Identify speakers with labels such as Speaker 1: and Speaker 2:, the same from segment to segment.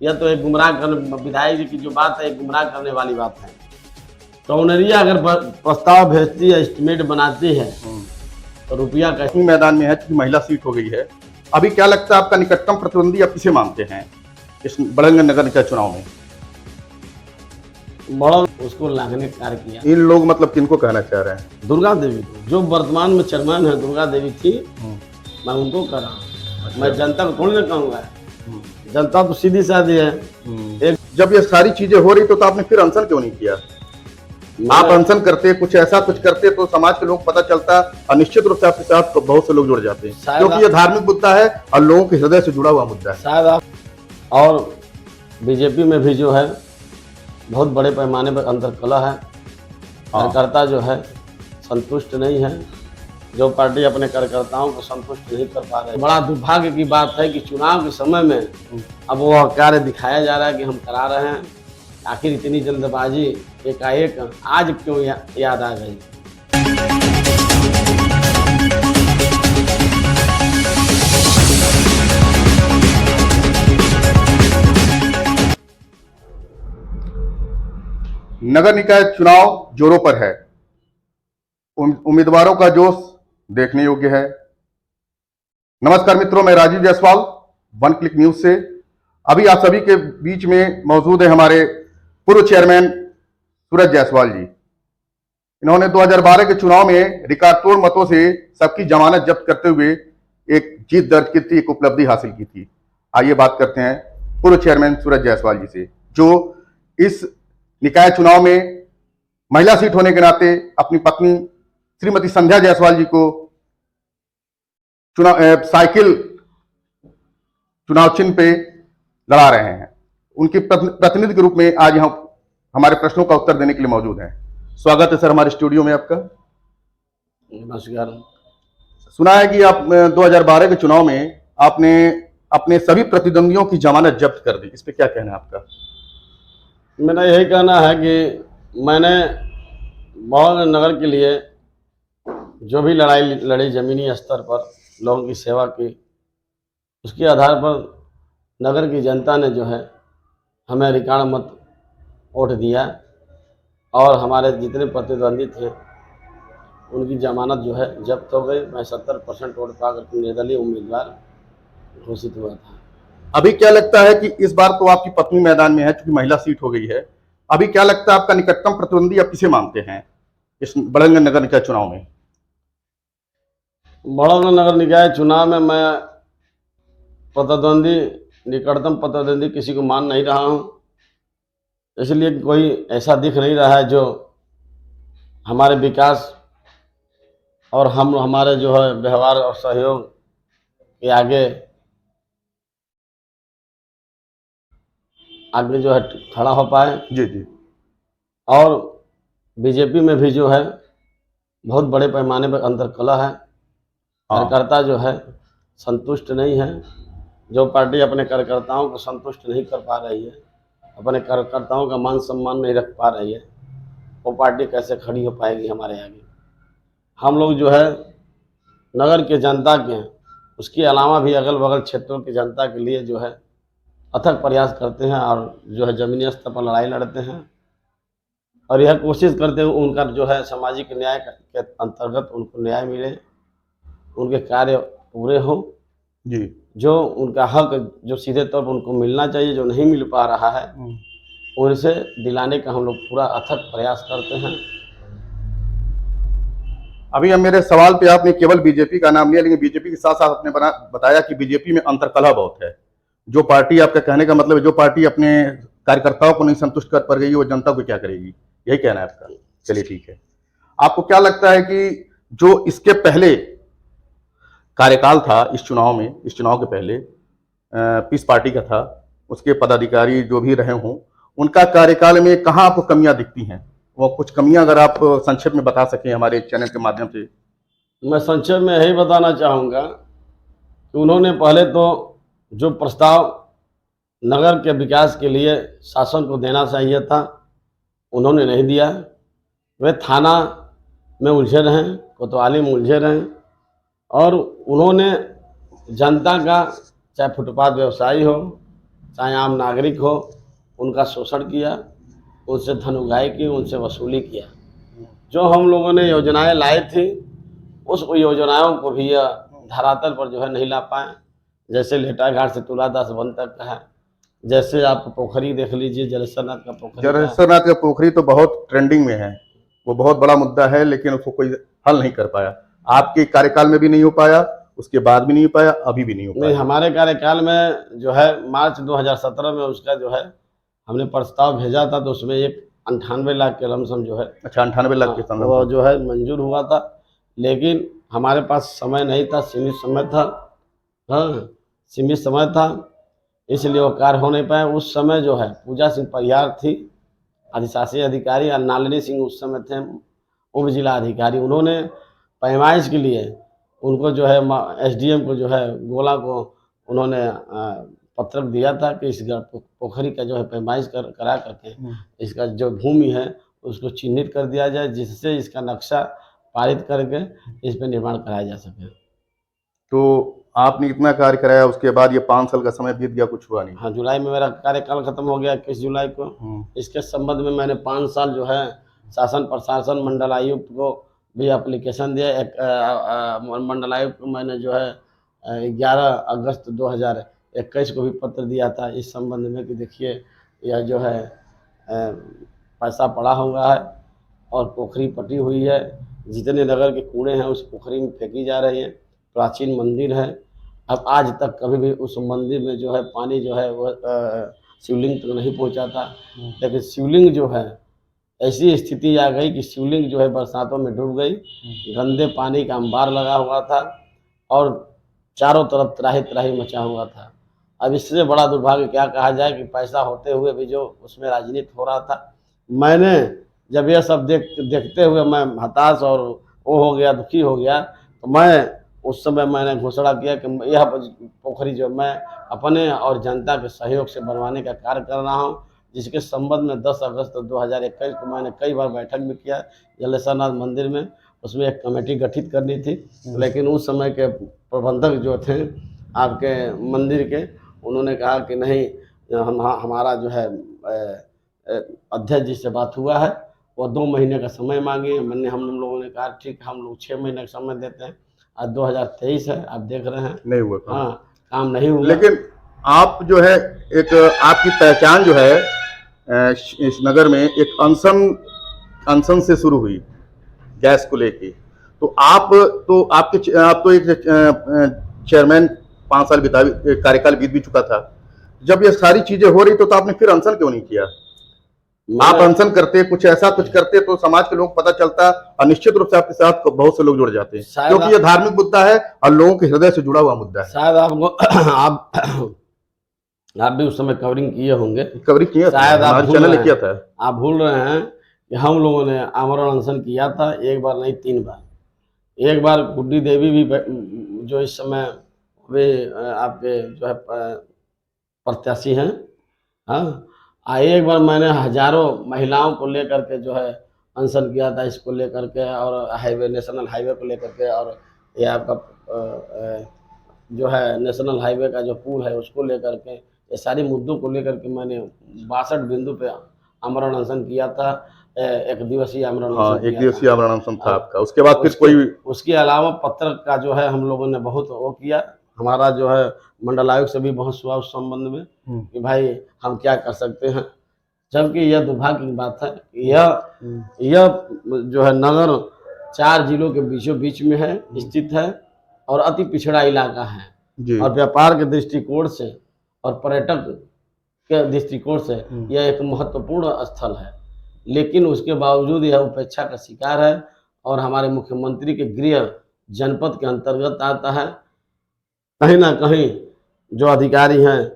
Speaker 1: यह तो एक गुमराह करने, विधायक जी की जो बात है एक गुमराह करने वाली बात है। टोनरिया अगर प्रस्ताव भेजती है, एस्टिमेट बनाती है तो रुपया कैसे
Speaker 2: मैदान में है, क्योंकि महिला सीट हो गई है। अभी क्या लगता है आपका निकटतम प्रतिद्वंदी आप किसे मानते हैं इस बड़ंग नगर निकाय चुनाव में?
Speaker 1: बड़ा उसको लांघने का कार्य किया।
Speaker 2: इन लोग मतलब किनको कहना चाह रहे हैं?
Speaker 1: दुर्गा देवी को, जो वर्तमान में चेयरमैन है दुर्गा देवी थी, मैं उनको कर रहा हूँ। मैं जनता को थोड़ी ना कहूँगा, जनता तो सीधी साधी है। एक
Speaker 2: जब ये सारी चीजें हो रही तो आपने फिर अनशन क्यों नहीं किया? आप अनशन करते, कुछ ऐसा कुछ करते तो समाज के लोग पता चलता और निश्चित रूप से आपके साथ बहुत से लोग जुड़ जाते हैं, क्योंकि ये धार्मिक मुद्दा है और लोगों के हृदय से जुड़ा हुआ मुद्दा है।
Speaker 1: शायद आप और बीजेपी में भी जो है बहुत बड़े पैमाने पर अंतर्कलह है। कार्यकर्ता जो है संतुष्ट नहीं है, जो पार्टी अपने कार्यकर्ताओं को संतुष्ट नहीं कर पा रहे। बड़ा दुर्भाग्य की बात है कि चुनाव के समय में अब वो कार्य दिखाया जा रहा है कि हम करा रहे हैं। आखिर इतनी जल्दबाजी एकाएक आज क्यों याद आ गई?
Speaker 2: नगर निकाय चुनाव जोरों पर है, उम्मीदवारों का जोश देखने योग्य है। नमस्कार मित्रों, मैं Rajeev Jaiswal, one click news से। अभी आप सभी के बीच में मौजूद है हमारे पूर्व चेयरमैन सूरज जायसवाल जी। इन्होंने 2012 के चुनाव में रिकॉर्ड तोड़ मतों से सबकी जमानत जब्त करते हुए एक जीत दर्ज की थी, एक उपलब्धि हासिल की थी। आइए बात करते हैं पूर्व चेयरमैन सूरज जायसवाल जी से, जो इस निकाय चुनाव में महिला सीट होने के नाते अपनी पत्नी श्रीमती संध्या जायसवाल जी को साइकिल चुनाव चिन्ह पे लड़ा रहे हैं। उनके प्रतिनिधि के रूप में आज हम हमारे प्रश्नों का उत्तर देने के लिए मौजूद हैं। स्वागत है सर हमारे स्टूडियो में आपका।
Speaker 1: नमस्कार।
Speaker 2: सुना है कि आप 2012 के चुनाव में आपने अपने सभी प्रतिद्वंदियों की जमानत जब्त कर दी, इस पे क्या कहना है आपका?
Speaker 1: मेरा यही कहना है कि मैंने बड़ंग नगर के लिए जो भी लड़ाई लड़ी जमीनी स्तर पर लोगों की सेवा की, उसके आधार पर नगर की जनता ने जो है हमें रिकॉर्ड मत वोट दिया और हमारे जितने प्रतिद्वंदी थे उनकी जमानत जो है जब्त हो गई। मैं 70% वोट पाकर निर्दलीय उम्मीदवार घोषित हुआ था।
Speaker 2: अभी क्या लगता है कि इस बार तो आपकी पत्नी मैदान में है, क्योंकि महिला सीट हो गई है। अभी क्या लगता है आपका निकटतम प्रतिद्वंदी आप किसे मानते हैं इस बड़ंग नगर निकाय चुनाव में?
Speaker 1: बड़ंग नगर निकाय चुनाव में मैं प्रतिद्वंदी, निकटतम प्रतिद्वंदी किसी को मान नहीं रहा हूं, इसलिए कोई ऐसा दिख नहीं रहा है जो हमारे विकास और हमारे जो है व्यवहार और सहयोग के आगे जो है खड़ा हो पाए।
Speaker 2: जी जी।
Speaker 1: और बीजेपी में भी जो है बहुत बड़े पैमाने पर अंतर्कलह है। कार्यकर्ता जो है संतुष्ट नहीं है, जो पार्टी अपने कार्यकर्ताओं को संतुष्ट नहीं कर पा रही है, अपने कार्यकर्ताओं का मान सम्मान नहीं रख पा रही है, वो पार्टी कैसे खड़ी हो पाएगी हमारे आगे? हम लोग जो है नगर के जनता के, उसके अलावा भी अगल बगल क्षेत्रों की जनता के लिए जो है अथक प्रयास करते हैं और जो है जमीनी स्तर पर लड़ाई लड़ते हैं और यह कोशिश करते हैं उनका जो है सामाजिक न्याय के अंतर्गत उनको न्याय मिले, उनके कार्य पूरे हों
Speaker 2: जी।
Speaker 1: जो उनका हक जो सीधे तौर पर उनको मिलना चाहिए, जो नहीं मिल पा रहा है, उनसे दिलाने का हम लोग पूरा अथक प्रयास करते हैं।
Speaker 2: अभी हम मेरे सवाल पे आपने केवल बीजेपी का नाम लिया, लेकिन बीजेपी के साथ साथ आपने बताया कि बीजेपी में अंतर्कलह बहुत है। जो पार्टी, आपका कहने का मतलब है, जो पार्टी अपने कार्यकर्ताओं को नहीं संतुष्ट कर पा रही है, वो जनता को क्या करेगी, यही कहना है आपका? चलिए ठीक है। आपको क्या लगता है कि जो इसके पहले कार्यकाल था इस चुनाव में, इस चुनाव के पहले पीस पार्टी का था, उसके पदाधिकारी जो भी रहे हों, उनका कार्यकाल में कहाँ आपको कमियां दिखती हैं? वो कुछ कमियां अगर आप संक्षेप में बता सकें हमारे चैनल के माध्यम से।
Speaker 1: मैं संक्षेप में यही बताना चाहूँगा कि उन्होंने पहले तो जो प्रस्ताव नगर के विकास के लिए शासन को देना चाहिए था, उन्होंने नहीं दिया। वे थाना में उलझे रहें, कोतवाली में उलझे रहें और उन्होंने जनता का, चाहे फुटपाथ व्यवसायी हो, चाहे आम नागरिक हो, उनका शोषण किया, उनसे धन उगाही की, उनसे वसूली किया। जो हम लोगों ने योजनाएं लाई थी, उस योजनाओं को भी यह धरातल पर जो है नहीं ला पाए। जैसे लेटा घाट से तुलादास वन तक का है, जैसे आप पोखरी देख लीजिए, जलेश्वरनाथ का पोखरी का।
Speaker 2: जलेश्वरनाथ का पोखरी तो बहुत ट्रेंडिंग में है, वो बहुत बड़ा मुद्दा है, लेकिन उसको कोई हल नहीं कर पाया। आपके कार्यकाल में भी नहीं हो पाया, उसके बाद भी नहीं हो पाया, अभी भी नहीं हो
Speaker 1: नहीं,
Speaker 2: पाया।
Speaker 1: हमारे कार्यकाल में जो है मार्च 2017 में उसका जो है हमने प्रस्ताव भेजा था, तो उसमें एक 98 लाख के लमसम जो है,
Speaker 2: अच्छा, 98 लाख के संदर्भ
Speaker 1: वो
Speaker 2: में।
Speaker 1: जो है मंजूर हुआ था। लेकिन हमारे पास समय नहीं था, सीमित समय था। हाँ, सीमित समय था, इसलिए वो कार्य हो नहीं पाए। उस समय जो है पूजा सिंह परिहार थी अधिशासी अधिकारी, और नालिनी सिंह उस समय थे उप जिला अधिकारी। उन्होंने पैमाइश के लिए उनको जो है एसडीएम को जो है गोला को उन्होंने पत्रक दिया था कि इस पोखरी का जो है पैमाइश करा करके इसका जो भूमि है उसको चिन्हित कर दिया जाए, जिससे इसका नक्शा पारित करके इस पर निर्माण कराया जा सके।
Speaker 2: तो आपने इतना कार्य कराया, उसके बाद ये 5 साल का समय बीत गया, कुछ हुआ नहीं।
Speaker 1: हाँ, जुलाई में मेरा कार्यकाल खत्म हो गया, 21 जुलाई को। इसके संबंध में मैंने 5 साल जो है शासन प्रशासन मंडल आयुक्त को भी एप्लीकेशन दिया। एक मंडलायुक्त को मैंने जो है 11 अगस्त 2021 को भी पत्र दिया था इस संबंध में कि देखिए यह जो है पैसा पड़ा हुआ है और पोखरी पटी हुई है, जितने नगर के कूड़े हैं उस पोखरी में फेंकी जा रही है। प्राचीन मंदिर है, अब आज तक कभी भी उस मंदिर में जो है पानी जो है वो शिवलिंग तक नहीं पहुंचा था। लेकिन शिवलिंग जो है ऐसी स्थिति आ गई कि शिवलिंग जो है बरसातों में डूब गई, गंदे पानी का अंबार लगा हुआ था और चारों तरफ त्राही त्राही मचा हुआ था। अब इससे बड़ा दुर्भाग्य क्या कहा जाए कि पैसा होते हुए भी जो उसमें राजनीति हो रहा था। मैंने जब यह सब देखते हुए मैं हताश और वो हो गया, दुखी हो गया, तो मैं उस समय मैंने घोषणा किया कि यह पोखरी जो मैं अपने और जनता के सहयोग से बनवाने का कार्य कर रहा हूँ, जिसके संबंध में 10 अगस्त 2021 को मैंने कई बार बैठक भी किया जलेश्वरनाथ मंदिर में। उसमें एक कमेटी गठित करनी थी, लेकिन उस समय के प्रबंधक जो थे आपके मंदिर के, उन्होंने कहा कि नहीं, हमारा जो है अध्यक्ष जी से बात हुआ है, वो 2 महीने का समय मांगे। हम लोगों ने कहा ठीक, हम लोग 6 महीने का समय देते हैं। आज 2023 है, आप देख रहे हैं
Speaker 2: नहीं हुआ काम।
Speaker 1: हाँ, काम नहीं हुआ।
Speaker 2: लेकिन आप जो है एक आपकी पहचान जो है इस नगर में एक अनशन से शुरू हुई गैस को लेके। तो आप तो एक चेयरमैन 5 साल कार्यकाल बीत भी चुका था। जब ये सारी चीजें हो रही तो आपने फिर अनशन क्यों नहीं किया? आप अनशन करते, कुछ ऐसा कुछ करते तो समाज के लोग पता चलता, और निश्चित रूप से आपके साथ बहुत से लोग जुड़ जाते हैं, क्योंकि ये धार्मिक मुद्दा है और लोगों के हृदय से जुड़ा हुआ मुद्दा है।
Speaker 1: शायद आपको आप भी उस समय कवरिंग किए होंगे,
Speaker 2: कवरिंग किया,
Speaker 1: शायद आप
Speaker 2: चैनल ने किया था।
Speaker 1: आप भूल रहे हैं कि हम लोगों ने आमरण अनशन किया था, एक बार नहीं 3 बार। एक बार गुड्डी देवी भी जो इस समय वे आपके जो है प्रत्याशी हैं, हाँ, एक बार मैंने हजारों महिलाओं को लेकर के जो है अनशन किया था, इसको लेकर के, और हाईवे, नेशनल हाईवे को लेकर के, और ये आपका जो है नेशनल हाईवे का जो पुल है उसको लेकर के, ये सारे मुद्दों को लेकर के मैंने 62 बिंदु पे आमरण अनशन किया था। एक दिवसीय आमरण अनशन,
Speaker 2: एक दिवसीय आमरण अनशन था आपका। उसके बाद फिर कोई
Speaker 1: उसके अलावा पत्र का जो है हम लोगों ने बहुत वो किया। हमारा जो है मंडल आयुक्त से भी बहुत हुआ उस संबंध में कि भाई हम क्या कर सकते हैं, जबकि यह दुर्भाग्य की बात है। यह जो है नगर 4 जिलों के बीचों बीच में है, स्थित है, और अति पिछड़ा इलाका है, और व्यापार के दृष्टिकोण से और पर्यटक के दृष्टिकोण से यह एक महत्वपूर्ण स्थल है। लेकिन उसके बावजूद यह उपेक्षा का शिकार है, और हमारे मुख्यमंत्री के गृह जनपद के अंतर्गत आता है। कहीं ना कहीं जो अधिकारी हैं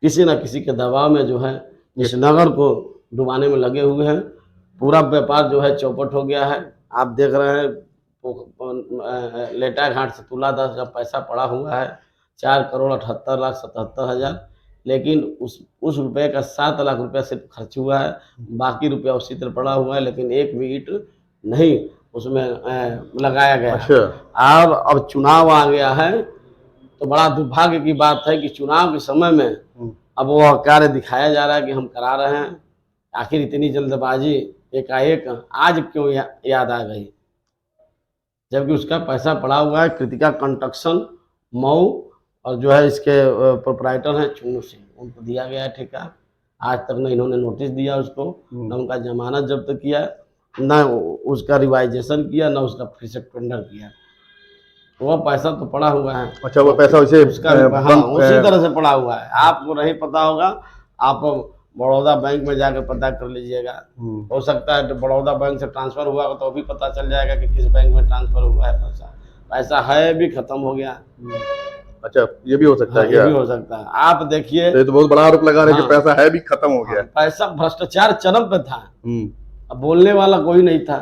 Speaker 1: किसी न किसी के दबाव में जो है इस नगर को डुबाने में लगे हुए हैं। पूरा व्यापार जो है चौपट हो गया है। आप देख रहे हैं लेटा घाट से तुलादास का पैसा पड़ा हुआ है 4,78,77,000, लेकिन उस रुपए का 7 लाख रुपया सिर्फ खर्च हुआ है, बाकी रुपया उसी तरह पड़ा हुआ है, लेकिन एक भी ईंट नहीं उसमें लगाया गया।
Speaker 2: अच्छा।
Speaker 1: अब चुनाव आ गया है, तो बड़ा दुर्भाग्य की बात है कि चुनाव के समय में अब वह कार्य दिखाया जा रहा है कि हम करा रहे हैं। आखिर इतनी जल्दबाजी एकाएक आज क्यों याद आ गई, जबकि उसका पैसा पड़ा हुआ है। कृतिका कंस्ट्रक्शन मऊ और जो है इसके प्रोपराइटर हैं चुन्नू सिंह, उनको दिया गया है ठेका। आज तक न इन्होंने नोटिस दिया उसको, न उनका जमानत जब्त किया, न उसका रिवाइजेशन किया, न उसका फिर से टेंडर किया। वह पैसा तो पड़ा हुआ है।
Speaker 2: अच्छा, वो पैसा उसे
Speaker 1: उसका हाँ, उसी तरह से पड़ा हुआ है। आपको नहीं पता होगा, आप बड़ौदा बैंक में जाकर पता कर लीजिएगा। हो सकता है बड़ौदा बैंक से ट्रांसफर हुआ तो भी पता चल जाएगा कि किस बैंक में ट्रांसफर हुआ है पैसा। पैसा है भी खत्म हो गया।
Speaker 2: अच्छा, ये भी हो सकता है
Speaker 1: हाँ,
Speaker 2: क्या?
Speaker 1: ये भी हो सकता है। आप देखिए,
Speaker 2: तो ये तो बहुत बड़ा आरोप लगा रहे हैं कि पैसा है भी खत्म हो गया।
Speaker 1: पैसा भ्रष्टाचार चरम पे था। अब बोलने वाला कोई नहीं था।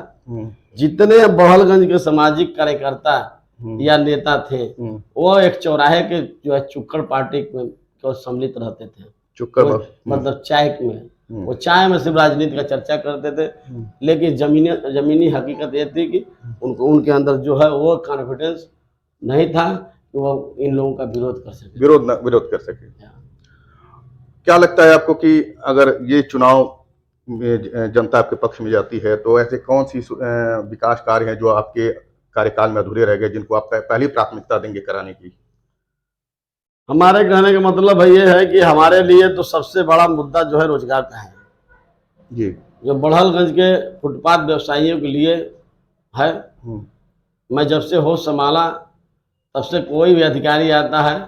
Speaker 1: जितने बड़हलगंज के सामाजिक कार्यकर्ता या नेता थे, वो एक चौराहे के जो है चुक्कड़ पार्टी में को सम्मिलित रहते थे।
Speaker 2: चुक्कड़
Speaker 1: मतलब चाय में, वो चाय में सिर्फ राजनीति का चर्चा करते थे। लेकिन जमीनी हकीकत ये थी कि उनके अंदर जो है वो कॉन्फिडेंस नहीं था कि वो इन लोगों का विरोध कर सके।
Speaker 2: विरोध कर सके। क्या लगता है आपको कि अगर ये चुनाव में जनता आपके पक्ष में जाती है तो ऐसे कौन सी विकास कार्य हैं जो आपके कार्यकाल में अधूरे रह गए, जिनको आप पहली प्राथमिकता देंगे कराने की?
Speaker 1: हमारे कहने का मतलब है ये है कि हमारे लिए तो सबसे बड़ा मुद्दा जो है रोजगार का है
Speaker 2: जी। जो
Speaker 1: बड़हलगंज के फुटपाथ व्यवसायियों के लिए है। मैं जब से होश संभाला तब से कोई भी अधिकारी आता है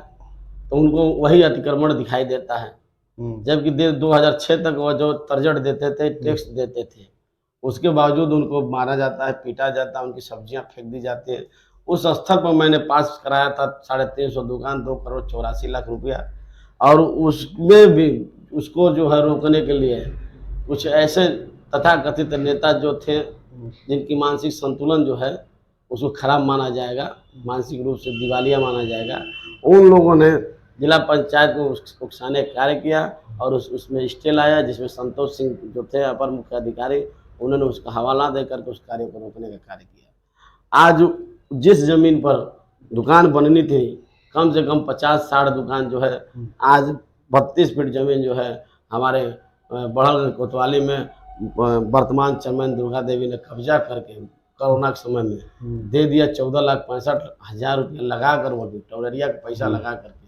Speaker 1: तो उनको वही अतिक्रमण दिखाई देता है। जबकि 2006 तक वो जो तर्जट देते थे, टैक्स देते थे, उसके बावजूद उनको मारा जाता है, पीटा जाता है, उनकी सब्जियां फेंक दी जाती है। उस स्तर पर मैंने पास कराया था 350 दुकान, 2,84,00,000 रुपया। और उसमें भी उसको जो है रोकने के लिए कुछ ऐसे तथाकथित नेता जो थे जिनकी मानसिक संतुलन जो है उसको खराब माना जाएगा, मानसिक रूप से दिवालिया माना जाएगा, उन लोगों ने जिला पंचायत को उकसाने कार्य किया और उसमें स्टे लाया, जिसमें संतोष सिंह जो थे अपर मुख्य अधिकारी, उन्होंने उसका हवाला देकर के उस कार्य को रोकने का कार्य किया। आज जिस जमीन पर दुकान बननी थी, कम से कम 50-60 दुकान जो है आज 32 फीट जमीन जो है हमारे बड़हलगंज कोतवाली में वर्तमान चेयरमैन दुर्गा देवी ने कब्जा करके कोरोना के समय में दे दिया। 14,65,000 रुपया लगा कर, वो भी टोलरिया का पैसा लगा करके।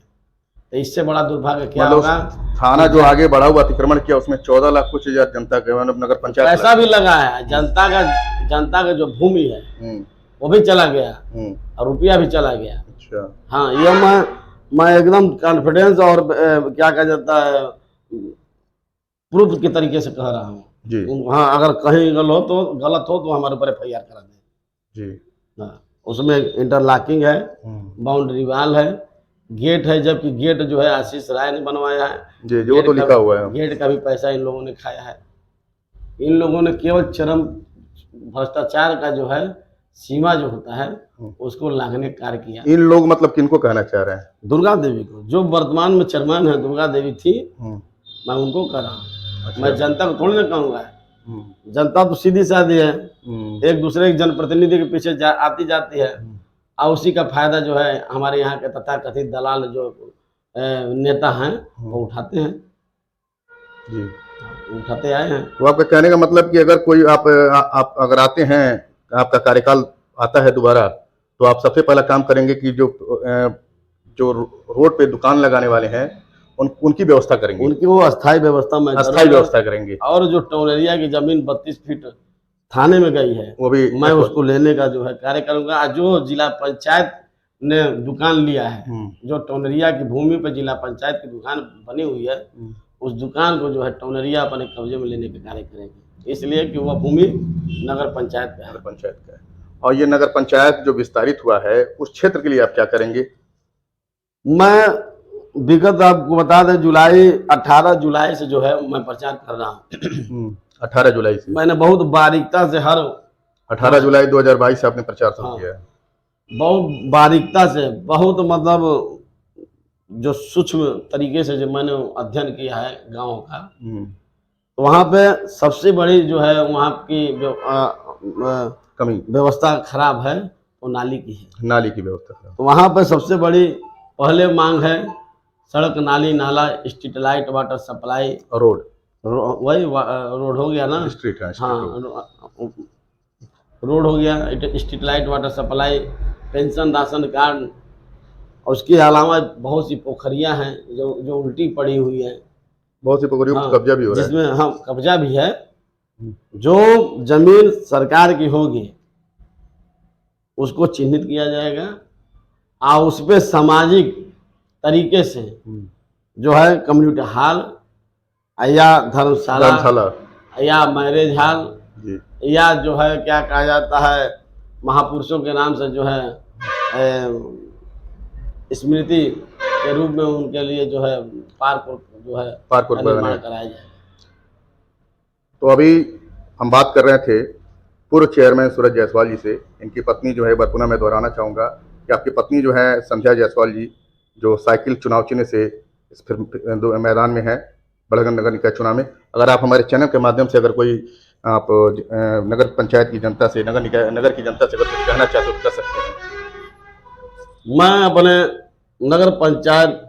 Speaker 1: तो इससे बड़ा दुर्भाग्य क्या होगा?
Speaker 2: थाना जो आगे बढ़ा हुआ अतिक्रमण किया उसमें 14 लाख कुछ हजार जनता के मतलब नगर पंचायत
Speaker 1: पैसा भी लगा है। जनता का जो भूमि है वो भी चला गया और रुपया भी चला गया।
Speaker 2: अच्छा।
Speaker 1: हाँ, ये मैं एकदम कॉन्फिडेंस और क्या कहा जाता है प्रूफ के तरीके से कह रहा हूँ जी। हाँ, अगर कहीं गलत हो तो हमारे ऊपर FIR करा दें जी। हाँ, उसमें इंटरलॉकिंग है, बाउंड्री वाल है, गेट है, जबकि गेट जो है आशीष राय ने बनवाया है जी, जो तो लिखा हुआ है। गेट का भी पैसा इन लोगों ने खाया है। इन लोगों ने केवल चरम भ्रष्टाचार का जो है सीमा जो होता है उसको लांघने का कार्य किया।
Speaker 2: इन लोग मतलब किनको कहना चाह रहे हैं?
Speaker 1: दुर्गा देवी को, जो वर्तमान में चेयरमैन है दुर्गा देवी थी, मैं उनको कह रहा हूँ। अच्छा। मैं जनता को थोड़ी ना कहूँगा। जनता तो सीधी सादी है, एक दूसरे के जनप्रतिनिधि के पीछे आती जाती है और उसी का फायदा जो है हमारे यहाँ के तथाकथित दलाल जो नेता हैं वो उठाते हैं जी, उठाते आए हैं।
Speaker 2: तो आपका कहने का मतलब कि अगर कोई आप अगर आते हैं, आपका कार्यकाल आता है दोबारा, तो आप सबसे पहला काम करेंगे कि जो रोड पे दुकान लगाने वाले हैं उनकी व्यवस्था करेंगे,
Speaker 1: उनकी वो अस्थायी व्यवस्था
Speaker 2: करेंगे।
Speaker 1: और जो टोलरिया की जमीन 32 फीट थाने में गई है वो भी मैं उसको लेने का जो है कार्य करूंगा। जो जिला पंचायत ने दुकान लिया है, जो टोनरिया की भूमि पर जिला पंचायत की दुकान बनी हुई है, उस दुकान को जो है टोनरिया अपने कब्जे में लेने का कार्य करेंगे, इसलिए कि वह भूमि नगर पंचायत का है।
Speaker 2: और ये नगर पंचायत जो विस्तारित हुआ है उस क्षेत्र के लिए आप क्या करेंगे?
Speaker 1: मैं विगत आपको बता दें 18 जुलाई से जो है मैं प्रचार कर रहा हूँ।
Speaker 2: 18 जुलाई से
Speaker 1: मैंने बहुत बारीकता से
Speaker 2: 18 जुलाई 2022 से आपने प्रचार शुरू किया है।
Speaker 1: बहुत बारीकता से, बहुत मतलब जो सूक्ष्म तरीके से जो मैंने अध्ययन किया है गाँव का, तो वहाँ पे सबसे बड़ी जो है वहाँ की कमी व्यवस्था खराब है वो नाली की है।
Speaker 2: नाली की व्यवस्था,
Speaker 1: तो वहाँ पे सबसे बड़ी पहले मांग है सड़क, नाली, नाला, street light, water supply,
Speaker 2: road,
Speaker 1: वही रोड हो गया ना।
Speaker 2: स्ट्रीट है,
Speaker 1: हाँ,
Speaker 2: रोड।
Speaker 1: रोड हो गया, street light, water supply, pension, ration card. और उसके अलावा बहुत सी पोखरियां हैं जो जो उल्टी पड़ी हुई हैं।
Speaker 2: बहुत सी पोखरियों
Speaker 1: हाँ,
Speaker 2: पर कब्जा भी हो रहा है।
Speaker 1: जिसमें हाँ कब्जा भी है। जो जमीन सरकार की होगी उसको चिन्हित किया जाएगा और उस पर सामाजिक तरीके से जो है कम्युनिटी हॉल या धर्मशाला या मैरिज हॉल
Speaker 2: जी,
Speaker 1: या जो है क्या कहा जाता है महापुरुषों के नाम से जो है स्मृति के रूप में उनके लिए जो है पार्क जो है
Speaker 2: पार्क
Speaker 1: का निर्माण कराया जाए।
Speaker 2: तो अभी हम बात कर रहे थे पूर्व चेयरमैन सूरज जायसवाल जी से। इनकी पत्नी जो है, बरपुना मैं दोहराना चाहूँगा कि आपकी पत्नी जो है संध्या जायसवाल जी, जो साइकिल चुनाव चिन्ह से इस फिर मैदान में है बड़गंज नगर निकाय चुनाव में। अगर आप हमारे चैनल के माध्यम से अगर कोई आप नगर पंचायत की जनता से, नगर की जनता से अगर कुछ कहना चाहते हो तो कह सकते हैं।
Speaker 1: मैं अपने नगर पंचायत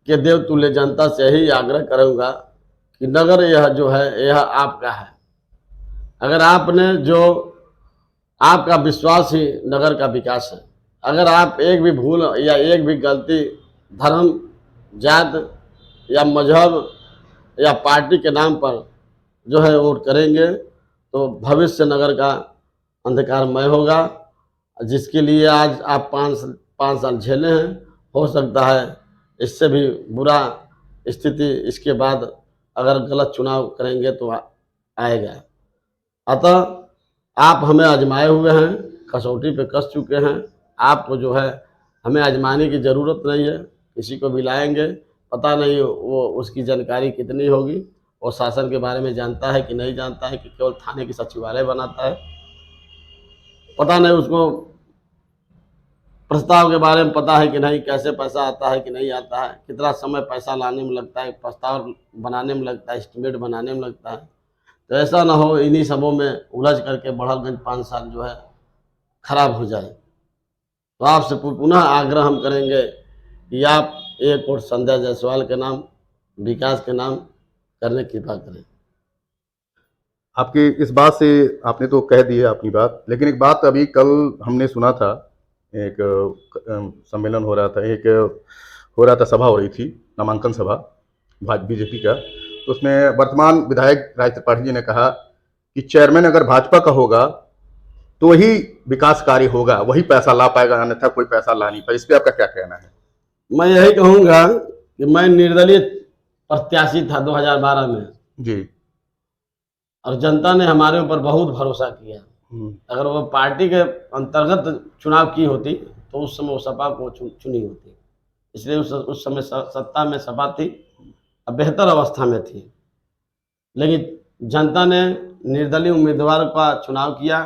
Speaker 1: के देवतुल्य जनता से ही आग्रह करूंगा कि नगर यह जो है यह आपका है। अगर आपने जो आपका विश्वास ही नगर का विकास है। अगर आप एक भी भूल या एक भी गलती धर्म, जात या मजहब या पार्टी के नाम पर जो है वोट करेंगे तो भविष्य नगर का अंधकारमय होगा, जिसके लिए आज आप पाँच साल झेले हैं। हो सकता है इससे भी बुरा स्थिति इसके बाद अगर गलत चुनाव करेंगे तो आएगा। अतः आप हमें आजमाए हुए हैं, कसौटी पे कस चुके हैं। आपको जो है हमें आजमाने की ज़रूरत नहीं है। किसी को भी लाएंगे, पता नहीं वो उसकी जानकारी कितनी होगी, और शासन के बारे में जानता है कि नहीं जानता है, कि केवल थाने की सचिवालय बनाता है। पता नहीं उसको प्रस्ताव के बारे में पता है कि नहीं, कैसे पैसा आता है कि नहीं आता है, कितना समय पैसा लाने में लगता है, प्रस्ताव बनाने में लगता है, एस्टिमेट बनाने में लगता है। तो ऐसा ना हो इन्हीं सबों में उलझ करके बड़हलगंज 5 साल जो है खराब हो जाए। तो आपसे पुनः आग्रह हम करेंगे कि आप एक और संध्या जायसवाल के नाम, विकास के नाम करने की कृपा करें।
Speaker 2: आपकी इस बात से आपने तो कह दी है अपनी बात, लेकिन एक बात अभी कल हमने सुना था, एक सम्मेलन हो रहा था, सभा हो रही थी, नामांकन सभा बीजेपी का। तो उसमें वर्तमान विधायक राज त्रिपाठी जी ने कहा कि चेयरमैन अगर भाजपा का होगा तो ही विकास कार्य होगा, वही पैसा ला पाएगा, अन्यथा कोई पैसा ला नहीं पाएगा। इस पर आपका क्या कहना है?
Speaker 1: मैं यही कहूँगा कि मैं निर्दलीय प्रत्याशी था 2012 में
Speaker 2: जी,
Speaker 1: और जनता ने हमारे ऊपर बहुत भरोसा किया। अगर वो पार्टी के अंतर्गत चुनाव की होती तो उस समय वो सपा को चुनी होती। इसलिए उस समय सत्ता में सपा थी, अब बेहतर अवस्था में थी। लेकिन जनता ने निर्दलीय उम्मीदवार का चुनाव किया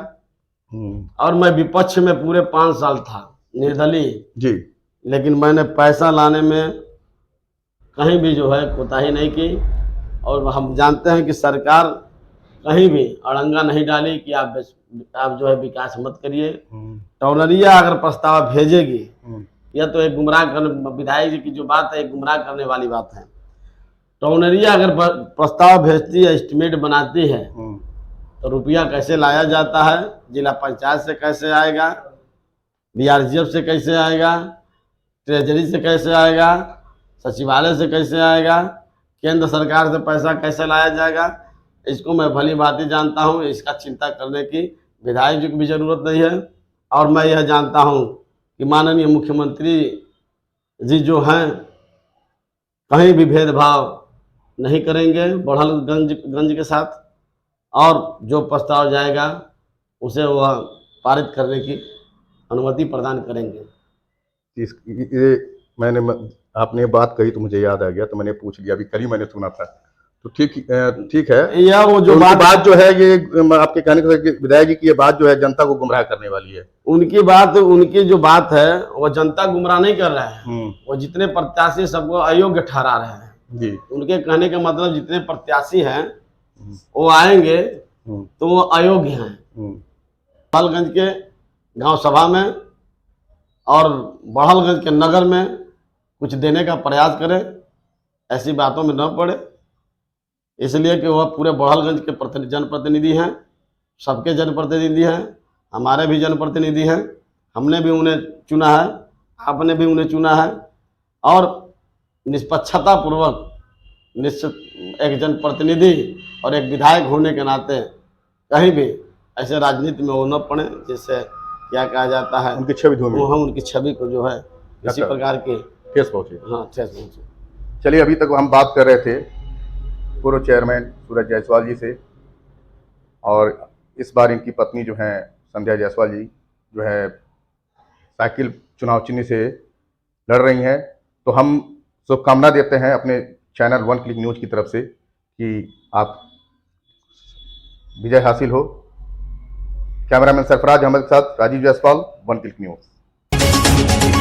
Speaker 1: और मैं विपक्ष में पूरे 5 साल था निर्दलीय
Speaker 2: जी,
Speaker 1: लेकिन मैंने पैसा लाने में कहीं भी जो है कोताही नहीं की। और हम जानते हैं कि सरकार कहीं भी अड़ंगा नहीं डाली कि आप जो है विकास मत करिए। टॉनरिया अगर प्रस्ताव भेजेगी, यह तो एक गुमराह करने, विधायक जी की जो बात है एक गुमराह करने वाली बात है। टॉनरिया अगर प्रस्ताव भेजती है, एस्टिमेट बनाती है, तो रुपया कैसे लाया जाता है, जिला पंचायत से कैसे आएगा, BRGF से कैसे आएगा, ट्रेजरी से कैसे आएगा, सचिवालय से कैसे आएगा, केंद्र सरकार से पैसा कैसे लाया जाएगा, इसको मैं भली भांति जानता हूँ। इसका चिंता करने की विधायक जी को भी ज़रूरत नहीं है। और मैं यह जानता हूँ कि माननीय मुख्यमंत्री जी जो हैं कहीं भी भेदभाव नहीं करेंगे बड़हलगंज के साथ, और जो प्रस्ताव जाएगा उसे वह पारित करने की अनुमति प्रदान करेंगे।
Speaker 2: ये आपने बात कही तो मुझे याद आ गया, तो मैंने पूछ लिया, अभी कल ही मैंने सुना था। तो ठीक है।
Speaker 1: यह वो जो
Speaker 2: तो
Speaker 1: बात
Speaker 2: जो है, ये आपके कहने का विधायक जी की ये बात जो है जनता को गुमराह करने वाली है।
Speaker 1: उनकी जो बात है वो जनता गुमराह नहीं कर रहे हैं। वो जितने प्रत्याशी सबको अयोग्य ठहरा रहे हैं
Speaker 2: जी।
Speaker 1: उनके कहने का मतलब जितने प्रत्याशी हैं वो आएंगे तो वो अयोग्य हैं। बड़हलगंज के गांव सभा में और बड़हलगंज के नगर में कुछ देने का प्रयास करें, ऐसी बातों में न पड़े, इसलिए कि वह पूरे बड़हलगंज के जनप्रतिनिधि हैं, सबके जनप्रतिनिधि हैं, हमारे भी जनप्रतिनिधि हैं। हमने भी उन्हें चुना है, आपने भी उन्हें चुना है, और निष्पक्षता पूर्वक निश्चित एक जनप्रतिनिधि और एक विधायक होने के नाते कहीं भी ऐसे राजनीति में वो न पड़े, जिससे क्या कहा जाता है,
Speaker 2: उनकी छवि धूमिल,
Speaker 1: हम उनकी छवि को जो है किसी प्रकार की
Speaker 2: ठेस पहुंचे।
Speaker 1: हाँ ठेस पहुंचे।
Speaker 2: चलिए, अभी तक हम बात कर रहे थे पूर्व चेयरमैन सूरज जायसवाल जी से, और इस बार इनकी पत्नी जो है संध्या जायसवाल जी जो है साइकिल चुनाव चिन्ह से लड़ रही हैं। तो हम शुभकामना देते हैं अपने चैनल वन क्लिक न्यूज़ की तरफ से कि आप विजय हासिल हो। कैमरामैन सरफराज अहमद के साथ Rajeev Jaiswal, one click news.